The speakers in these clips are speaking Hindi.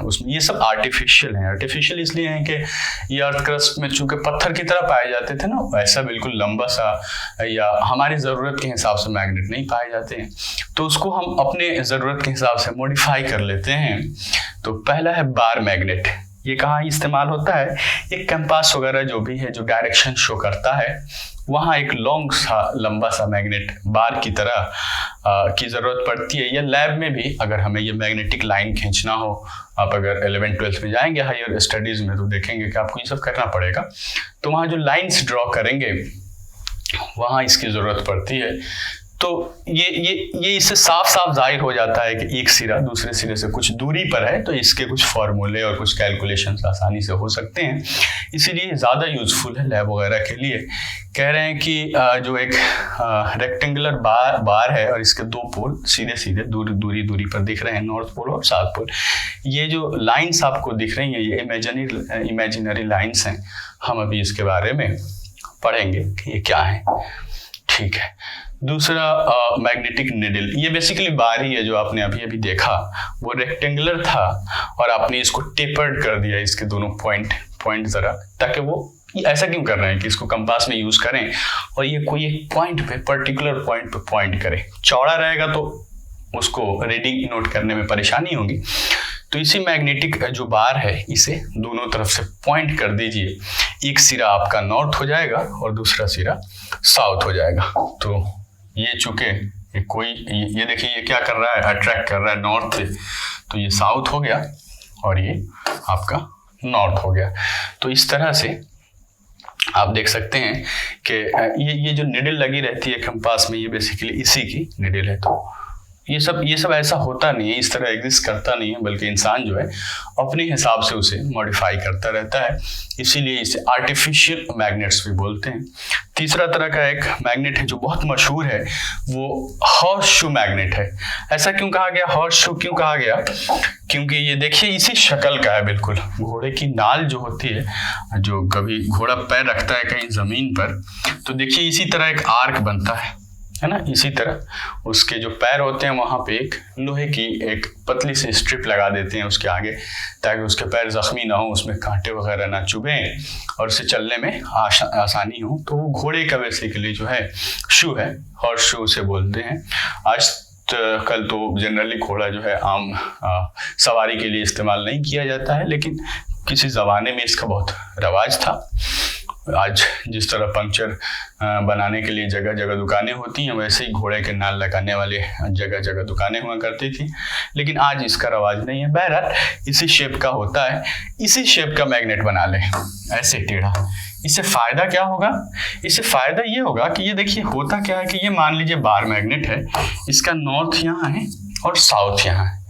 उसमें ये सब आर्टिफिशियल हैं। आर्टिफिशियल इसलिए हैं कि ये अर्थ क्रस्ट में चूंकि पत्थर की तरह पाए जाते थे ना, वैसा बिल्कुल लंबा सा या हमारी ज़रूरत के हिसाब से मैग्नेट नहीं पाए जाते हैं, तो उसको हम अपने ज़रूरत के हिसाब से मॉडिफाई कर लेते हैं। तो पहला है बार मैग्नेट। ये कहाँ इस्तेमाल होता है? एक कंपास वगैरह जो भी है, जो डायरेक्शन शो करता है, वहाँ एक लॉन्ग सा लंबा सा मैग्नेट बार की तरह की ज़रूरत पड़ती है। या लैब में भी अगर हमें ये मैग्नेटिक लाइन खींचना हो, आप अगर 11th-12th में जाएंगे हायर स्टडीज़ में तो देखेंगे कि आपको ये सब करना पड़ेगा। तो वहाँ जो लाइंस ड्रॉ करेंगे वहाँ इसकी ज़रूरत पड़ती है। तो ये इससे साफ साफ जाहिर हो जाता है कि एक सिरा दूसरे सिरे से कुछ दूरी पर है, तो इसके कुछ फार्मूले और कुछ कैलकुलेशंस आसानी से हो सकते हैं, इसीलिए ज़्यादा यूज़फुल है लैब वगैरह के लिए। कह रहे हैं कि जो एक रेक्टेंगुलर बार है और इसके दो पोल सीधे सीधे दूरी पर दिख रहे हैं, नॉर्थ पोल और साउथ पोल। ये जो लाइन्स आपको दिख रही हैं ये इमेजिनरी लाइन्स हैं। हम अभी इसके बारे में पढ़ेंगे कि ये क्या है। ठीक है। दूसरा मैग्नेटिक निडल, ये बेसिकली बार ही है जो आपने अभी देखा, वो रेक्टेंगुलर था और आपने इसको टेपर्ड कर दिया, इसके दोनों पॉइंट ज़रा, ताकि वो ऐसा क्यों कर रहे हैं कि इसको कंपास में यूज़ करें और ये कोई एक पॉइंट पे, पर्टिकुलर पॉइंट पे पॉइंट करे। चौड़ा रहेगा तो उसको रीडिंग नोट करने में परेशानी होगी। तो इसी मैग्नेटिक जो बार है इसे दोनों तरफ से पॉइंट कर दीजिए, एक सिरा आपका नॉर्थ हो जाएगा और दूसरा सिरा साउथ हो जाएगा। तो ये चूंकि ये देखिए ये क्या कर रहा है, अट्रैक्ट कर रहा है नॉर्थ से, तो ये साउथ हो गया और ये आपका नॉर्थ हो गया। तो इस तरह से आप देख सकते हैं कि ये जो निडल लगी रहती है कंपास में, ये बेसिकली इसी की निडल है। तो ये सब ऐसा होता नहीं है, इस तरह एग्जिस्ट करता नहीं है, बल्कि इंसान जो है अपने हिसाब से उसे मॉडिफाई करता रहता है, इसीलिए इसे आर्टिफिशियल मैग्नेट्स भी बोलते हैं। तीसरा तरह का एक मैग्नेट है जो बहुत मशहूर है, वो हॉर्स शू मैग्नेट है। ऐसा क्यों कहा गया, हॉर्स शू क्यों कहा गया? क्योंकि ये देखिए इसी शक्ल का है बिल्कुल। घोड़े की नाल जो होती है, जो कभी घोड़ा पैर रखता है कहीं जमीन पर, तो देखिए इसी तरह एक आर्क बनता है ना, इसी तरह उसके जो पैर होते हैं वहाँ पे एक लोहे की एक पतली सी स्ट्रिप लगा देते हैं उसके आगे, ताकि उसके पैर जख्मी ना हो, उसमें कांटे वगैरह ना चुभें और उसे चलने में आसानी हो। तो वो घोड़े का बेसिकली जो है शू है, हॉर्स शू से बोलते हैं। आज कल तो जनरली घोड़ा जो है आम सवारी के लिए इस्तेमाल नहीं किया जाता है, लेकिन किसी ज़माने में इसका बहुत रवाज था। आज जिस तरह पंक्चर बनाने के लिए जगह जगह दुकानें होती हैं, वैसे ही घोड़े के नाल लगाने वाले जगह जगह दुकानें हुआ करती थी, लेकिन आज इसका रवाज नहीं है। बहरहाल इसी शेप का होता है, इसी शेप का मैग्नेट बना लें, ऐसे टेढ़ा। इससे फ़ायदा क्या होगा? इससे फ़ायदा ये होगा कि ये देखिए होता क्या है कि ये मान लीजिए बार मैग्नेट है, इसका नॉर्थ यहाँ है और साउथ यहाँ है।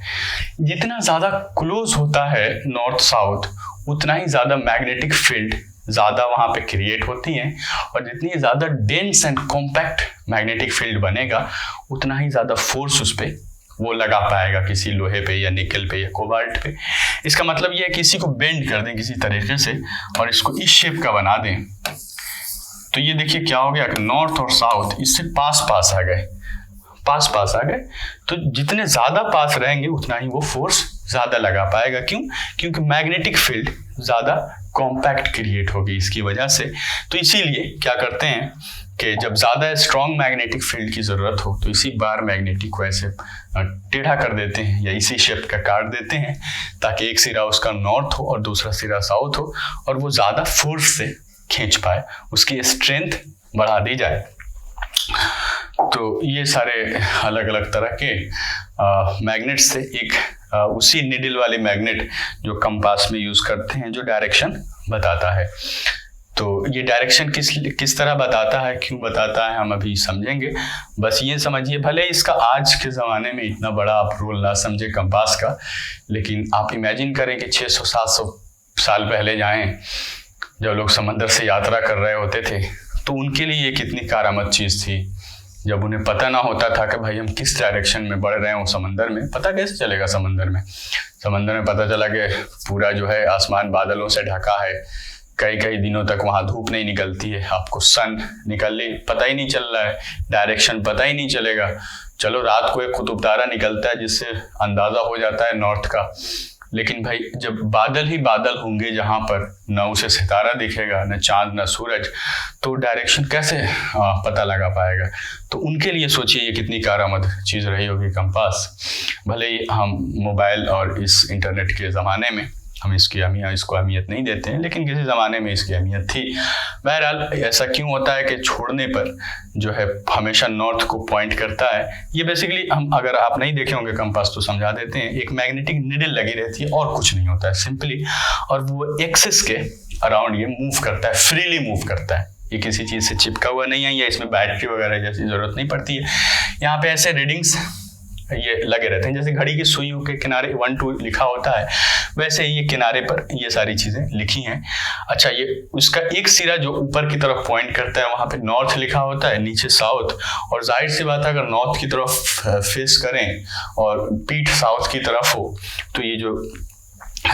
जितना ज़्यादा क्लोज होता है नॉर्थ साउथ, उतना ही ज़्यादा मैग्नेटिक फील्ड ज़्यादा वहाँ पे क्रिएट होती हैं, और जितनी ज़्यादा dense and compact magnetic field बनेगा, उतना ही ज़्यादा फोर्स उस पर वो लगा पाएगा, किसी लोहे पे या निकल पे या कोबाल्ट पे। इसका मतलब ये है कि इसी को बेंड कर दें किसी तरीके से और इसको इस शेप का बना दें, तो ये देखिए क्या हो गया कि नॉर्थ और साउथ इससे पास पास आ गए। तो जितने ज़्यादा पास रहेंगे उतना ही वो फोर्स ज़्यादा लगा पाएगा। क्यों? क्योंकि मैग्नेटिक फील्ड ज़्यादा कॉम्पैक्ट क्रिएट होगी इसकी वजह से। तो इसीलिए क्या करते हैं कि जब ज़्यादा स्ट्रॉन्ग मैग्नेटिक फील्ड की ज़रूरत हो तो इसी बार मैग्नेटिक को ऐसे टेढ़ा कर देते हैं या इसी शेप का काट देते हैं, ताकि एक सिरा उसका नॉर्थ हो और दूसरा सिरा साउथ हो, और वो ज़्यादा फोर्स से खींच पाए, उसकी स्ट्रेंथ बढ़ा दी जाए। तो ये सारे अलग अलग तरह के मैग्नेट से एक उसी निडल वाले मैग्नेट जो कंपास में यूज़ करते हैं, जो डायरेक्शन बताता है। तो ये डायरेक्शन किस तरह बताता है, क्यों बताता है, हम अभी समझेंगे। बस ये समझिए, भले इसका आज के ज़माने में इतना बड़ा आप रोल ना समझे कंपास का, लेकिन आप इमेजिन करें कि 600-700 साल पहले जाएं, जब लोग समंदर से यात्रा कर रहे होते थे, तो उनके लिए ये कितनी कारआमद चीज़ थी। जब उन्हें पता ना होता था कि भाई हम किस डायरेक्शन में बढ़ रहे हैं, वो समंदर में पता कैसे चलेगा। समंदर में पता चला कि पूरा जो है आसमान बादलों से ढका है, कई कई दिनों तक वहाँ धूप नहीं निकलती है, आपको सन निकलने पता ही नहीं चल रहा है, डायरेक्शन पता ही नहीं चलेगा। चलो रात को एक कुतुब तारा निकलता है जिससे अंदाजा हो जाता है नॉर्थ का, लेकिन भाई जब बादल ही बादल होंगे जहाँ पर न उसे सितारा दिखेगा, न चांद, न सूरज, तो डायरेक्शन कैसे पता लगा पाएगा। तो उनके लिए सोचिए ये कितनी कारआमद चीज़ रही होगी कंपास। भले ही हम मोबाइल और इस इंटरनेट के ज़माने में हम इसको अहमियत नहीं देते हैं, लेकिन किसी ज़माने में इसकी अहमियत थी। बहरहाल ऐसा क्यों होता है कि छोड़ने पर जो है हमेशा नॉर्थ को पॉइंट करता है। ये बेसिकली हम, अगर आप नहीं देखे होंगे कंपास तो समझा देते हैं, एक मैग्नेटिक नीडल लगी रहती है और कुछ नहीं होता है सिंपली, और वो एक्सिस के अराउंड ये मूव करता है, फ्रीली मूव करता है। ये किसी चीज़ से चिपका हुआ नहीं है या इसमें बैटरी वगैरह जैसी ज़रूरत नहीं पड़ती है। यहाँ पे ऐसे रीडिंग्स ये लगे रहते हैं, जैसे घड़ी की सुइयों के किनारे 1 2 लिखा होता है, वैसे ही ये किनारे पर ये सारी चीज़ें लिखी हैं। अच्छा, ये उसका एक सिरा जो ऊपर की तरफ पॉइंट करता है वहाँ पे नॉर्थ लिखा होता है, नीचे साउथ, और जाहिर सी बात है अगर नॉर्थ की तरफ फेस करें और पीठ साउथ की तरफ हो तो ये जो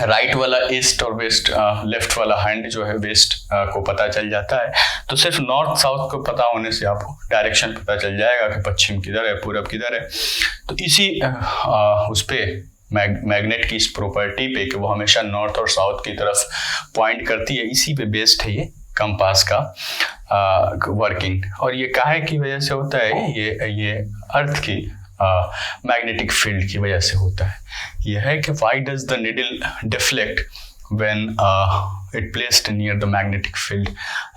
राइट वाला ईस्ट और वेस्ट, लेफ्ट वाला हैंड जो है वेस्ट को पता चल जाता है। तो सिर्फ नॉर्थ साउथ को पता होने से आपको डायरेक्शन पता चल जाएगा कि पश्चिम किधर है, पूरब किधर है। तो इसी उस पे मैग्नेट की इस प्रॉपर्टी पे कि वो हमेशा नॉर्थ और साउथ की तरफ पॉइंट करती है, इसी पे बेस्ड है ये कंपास का वर्किंग। और ये काहे की वजह से होता है, ये अर्थ की मैग्नेटिक फील्ड की वजह से होता है। यह है कि why does the needle deflect when it placed near the magnetic field.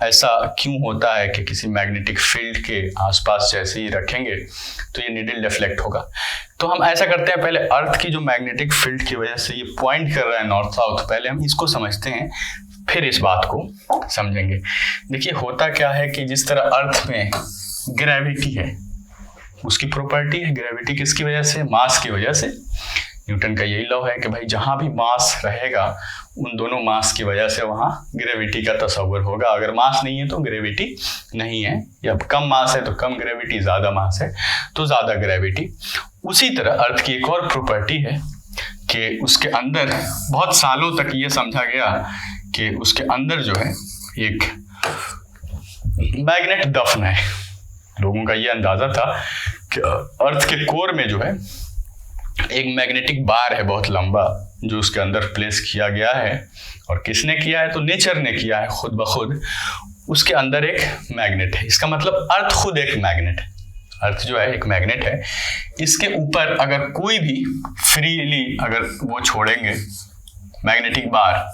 ऐसा क्यों होता है कि किसी मैग्नेटिक फील्ड के आसपास जैसे ही रखेंगे तो ये नीडल डिफ्लेक्ट होगा। तो हम ऐसा करते हैं, पहले अर्थ की जो मैग्नेटिक फील्ड की वजह से ये पॉइंट कर रहा है नॉर्थ साउथ, पहले हम इसको समझते हैं, फिर इस बात को समझेंगे। देखिए होता क्या है कि जिस तरह अर्थ में ग्रेविटी है, उसकी प्रॉपर्टी है ग्रेविटी, किसकी वजह से, मास की वजह से। न्यूटन का यही लॉ है कि भाई जहां भी मास रहेगा उन दोनों मास की वजह से वहां ग्रेविटी का तस्वर होगा। अगर मास नहीं है तो ग्रेविटी नहीं है, या कम मास है तो कम ग्रेविटी, ज्यादा मास है तो ज्यादा ग्रेविटी। उसी तरह अर्थ की एक और प्रॉपर्टी है कि उसके अंदर बहुत सालों तक ये समझा गया कि उसके अंदर जो है एक मैग्नेट दफन है। लोगों का ये अंदाजा था कि अर्थ के कोर में जो है एक मैग्नेटिक बार है बहुत लंबा, जो उसके अंदर प्लेस किया गया है। और किसने किया है, तो नेचर ने किया है खुद ब खुद। उसके अंदर एक मैग्नेट है, इसका मतलब अर्थ खुद एक मैग्नेट है। अर्थ जो है एक मैग्नेट है। इसके ऊपर अगर कोई भी फ्रीली अगर वो छोड़ेंगे मैग्नेटिक बार,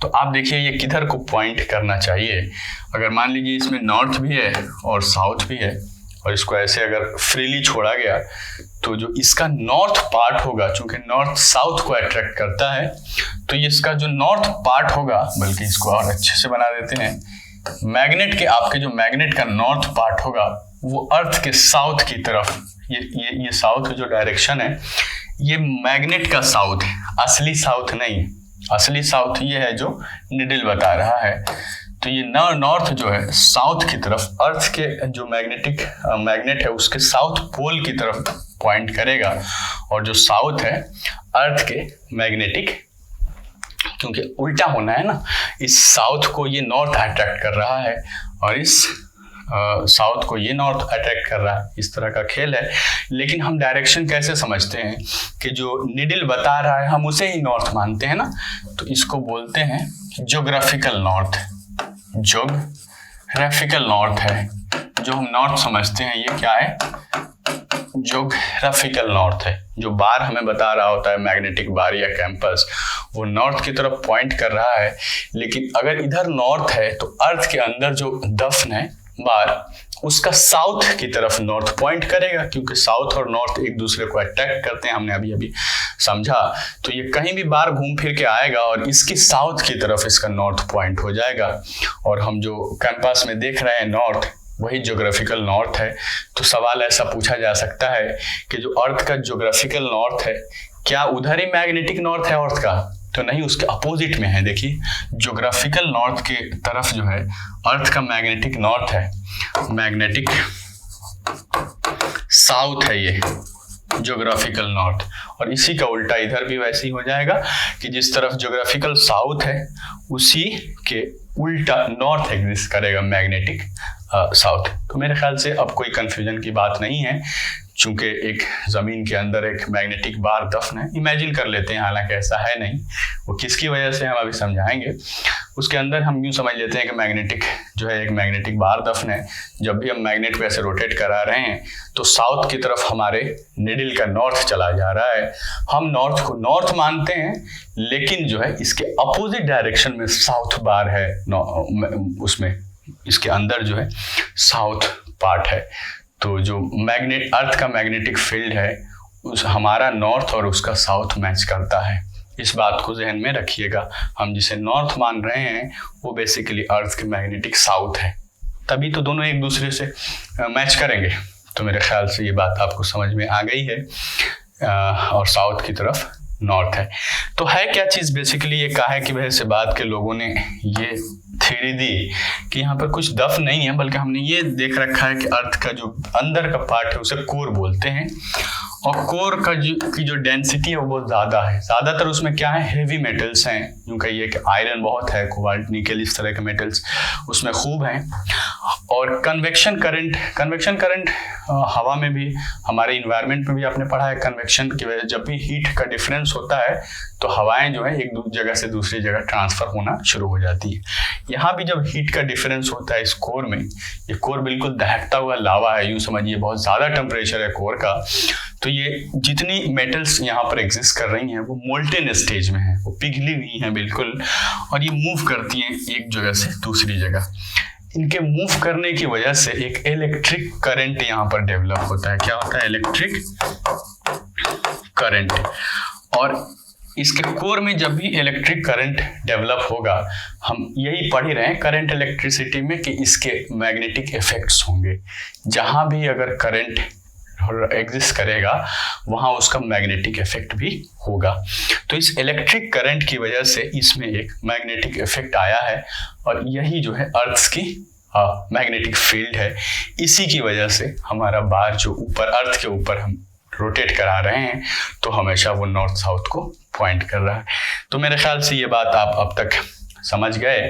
तो आप देखिए ये किधर को पॉइंट करना चाहिए। अगर मान लीजिए इसमें नॉर्थ भी है और साउथ भी है, और इसको ऐसे अगर फ्रीली छोड़ा गया तो जो इसका नॉर्थ पार्ट होगा, चूंकि नॉर्थ साउथ को अट्रैक्ट करता है, तो इसका जो नॉर्थ पार्ट होगा, बल्कि इसको और अच्छे से बना देते हैं, मैग्नेट के, आपके जो मैग्नेट का नॉर्थ पार्ट होगा वो अर्थ के साउथ की तरफ, ये साउथ जो डायरेक्शन है ये मैग्नेट का साउथ है, असली साउथ नहीं। असली साउथ ये है जो निडल बता रहा है। तो ये नॉर्थ जो है साउथ की तरफ, अर्थ के जो मैग्नेट है उसके साउथ पोल की तरफ पॉइंट करेगा, और जो साउथ है अर्थ के मैग्नेटिक, क्योंकि उल्टा होना है ना, इस साउथ को ये नॉर्थ अट्रैक्ट कर रहा है और इस साउथ को ये नॉर्थ अट्रैक्ट कर रहा है। इस तरह का खेल है। लेकिन हम डायरेक्शन कैसे समझते हैं कि जो निडल बता रहा है हम उसे ही नॉर्थ मानते हैं ना, तो इसको बोलते हैं ज्योग्राफिकल नॉर्थ। ज्योग्राफिकल नॉर्थ है जो हम नॉर्थ समझते हैं, ये क्या है, ज्योग्राफिकल नॉर्थ है। जो बार हमें बता रहा होता है मैग्नेटिक बार या कैंपस, वो नॉर्थ की तरफ पॉइंट कर रहा है। लेकिन अगर इधर नॉर्थ है तो अर्थ के अंदर जो दफन है बार, उसका साउथ की तरफ नॉर्थ पॉइंट करेगा, क्योंकि साउथ और नॉर्थ एक दूसरे को अट्रैक्ट करते हैं, हमने अभी समझा। तो ये कहीं भी बार घूम फिर के आएगा और इसकी साउथ की तरफ इसका नॉर्थ पॉइंट हो जाएगा। और हम जो कैंपस में देख रहे हैं नॉर्थ, वही ज्योग्राफिकल नॉर्थ है। तो सवाल ऐसा पूछा जा सकता है कि जो अर्थ का ज्योग्राफिकल नॉर्थ है, क्या उधर ही मैग्नेटिक नॉर्थ है अर्थ का? तो नहीं, उसके अपोजिट में है। देखिए ज्योग्राफिकल नॉर्थ के तरफ जो है अर्थ का मैग्नेटिक नॉर्थ है, मैग्नेटिक साउथ है ये ज्योग्राफिकल नॉर्थ। और इसी का उल्टा इधर भी वैसे ही हो जाएगा कि जिस तरफ ज्योग्राफिकल साउथ है उसी के उल्टा नॉर्थ एग्जिस्ट करेगा मैग्नेटिक साउथ। तो मेरे ख्याल से अब कोई कंफ्यूजन की बात नहीं है, चूंकि एक ज़मीन के अंदर एक मैग्नेटिक बार दफन है। इमेजिन कर लेते हैं, हालांकि ऐसा है नहीं, वो किसकी वजह से हम अभी समझाएंगे। उसके अंदर हम यूँ समझ लेते हैं कि मैग्नेटिक जो है एक मैग्नेटिक बार दफन है। जब भी हम मैग्नेट को ऐसे रोटेट करा रहे हैं तो साउथ की तरफ हमारे निडल का नॉर्थ चला जा रहा है। हम नॉर्थ को नॉर्थ मानते हैं, लेकिन जो है इसके अपोजिट डायरेक्शन में साउथ बार है, उसमें इसके अंदर जो है साउथ पार्ट है। तो जो मैग्नेट अर्थ का मैग्नेटिक फील्ड है उस हमारा नॉर्थ और उसका साउथ मैच करता है। इस बात को जहन में रखिएगा, हम जिसे नॉर्थ मान रहे हैं वो बेसिकली अर्थ के मैग्नेटिक साउथ है, तभी तो दोनों एक दूसरे से मैच करेंगे। तो मेरे ख्याल से ये बात आपको समझ में आ गई है। और साउथ की तरफ नॉर्थ है। तो है क्या चीज़, बेसिकली ये कहा है कि वह से बाद के लोगों ने ये थ्योरी दी कि यहाँ पर कुछ दफन नहीं है, बल्कि हमने ये देख रखा है कि अर्थ का जो अंदर का पार्ट है उसे कोर बोलते हैं, और कोर का की जो डेंसिटी है वो बहुत ज़्यादा है। ज़्यादातर उसमें क्या है, हेवी मेटल्स हैं। यूँ कहिए कि आयरन बहुत है, कोबाल्ट, निकेल, इस तरह के मेटल्स उसमें खूब हैं। और कन्वेक्शन करंट हवा में भी, हमारे इन्वायरमेंट में भी आपने पढ़ा है, कन्वेक्शन की वजह जब भी हीट का डिफरेंस होता है तो हवाएं जो है एक जगह से दूसरी जगह ट्रांसफ़र होना शुरू हो जाती है। यहाँ भी जब हीट का डिफरेंस होता है इस कोर में, ये कोर बिल्कुल दहकता हुआ लावा है, यूँ समझिए बहुत ज़्यादा टेम्परेचर है कोर का। तो ये जितनी मेटल्स यहाँ पर एग्जिस्ट कर रही हैं वो मोल्टेन स्टेज में हैं, वो पिघली हुई हैं बिल्कुल, और ये मूव करती हैं एक जगह से दूसरी जगह। इनके मूव करने की वजह से एक इलेक्ट्रिक करंट यहाँ पर डेवलप होता है। क्या होता है, इलेक्ट्रिक करंट। और इसके कोर में जब भी इलेक्ट्रिक करंट डेवलप होगा, हम यही पढ़ ही रहे हैं करंट इलेक्ट्रिसिटी में कि इसके मैग्नेटिक इफेक्ट्स होंगे। जहाँ भी अगर करंट एग्जिस्ट करेगा वहाँ उसका मैग्नेटिक इफेक्ट भी होगा। तो इस इलेक्ट्रिक करंट की वजह से इसमें एक मैग्नेटिक इफेक्ट आया है, और यही जो है अर्थ की मैग्नेटिक फील्ड है। इसी की वजह से हमारा बार जो ऊपर अर्थ के ऊपर हम रोटेट करा रहे हैं तो हमेशा वो नॉर्थ साउथ को पॉइंट कर रहा है। तो मेरे ख्याल से ये बात आप अब तक समझ गए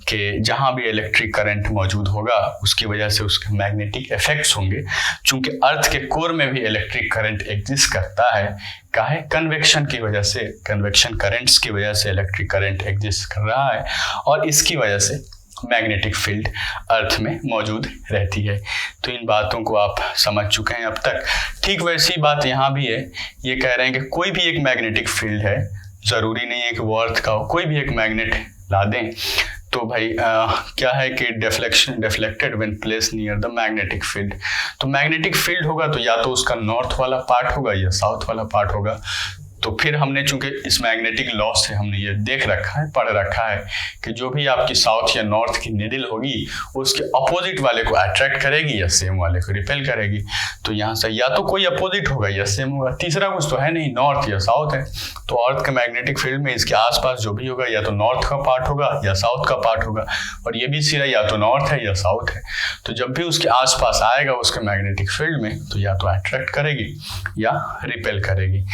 कि जहाँ भी इलेक्ट्रिक करंट मौजूद होगा उसकी वजह से उसके मैग्नेटिक इफेक्ट्स होंगे। चूंकि अर्थ के कोर में भी इलेक्ट्रिक करंट एग्जिस्ट करता है, काहे, कन्वेक्शन की वजह से, कन्वेक्शन करंट्स की वजह से इलेक्ट्रिक करंट एग्जिस्ट कर रहा है, और इसकी वजह से मैग्नेटिक फील्ड अर्थ में मौजूद रहती है। तो इन बातों को आप समझ चुके हैं अब तक। ठीक वैसी बात यहाँ भी है, ये कह रहे हैं कि कोई भी एक मैग्नेटिक फील्ड है, ज़रूरी नहीं है कि वो अर्थ का हो, कोई भी एक मैग्नेट ला दें तो भाई क्या है कि deflected when place near the magnetic field. तो मैग्नेटिक फील्ड होगा तो या तो उसका नॉर्थ वाला पार्ट होगा या साउथ वाला पार्ट होगा। तो फिर हमने चूंकि इस मैग्नेटिक लॉ से हमने ये देख रखा है, पढ़ रखा है कि जो भी आपकी साउथ या नॉर्थ की निडल होगी वो उसके अपोजिट वाले को अट्रैक्ट करेगी या सेम वाले को रिपेल करेगी। तो यहाँ से या तो कोई अपोजिट होगा या सेम होगा, तीसरा कुछ तो है नहीं, नॉर्थ या साउथ है। तो अर्थ के मैग्नेटिक फील्ड में इसके आसपास जो भी होगा या तो नॉर्थ का पार्ट होगा या साउथ का पार्ट होगा, और ये भी सिरा या तो नॉर्थ है या साउथ है। तो जब भी उसके आसपास आएगा उसके मैग्नेटिक फील्ड में तो या तो अट्रैक्ट करेगी या रिपेल करेगी।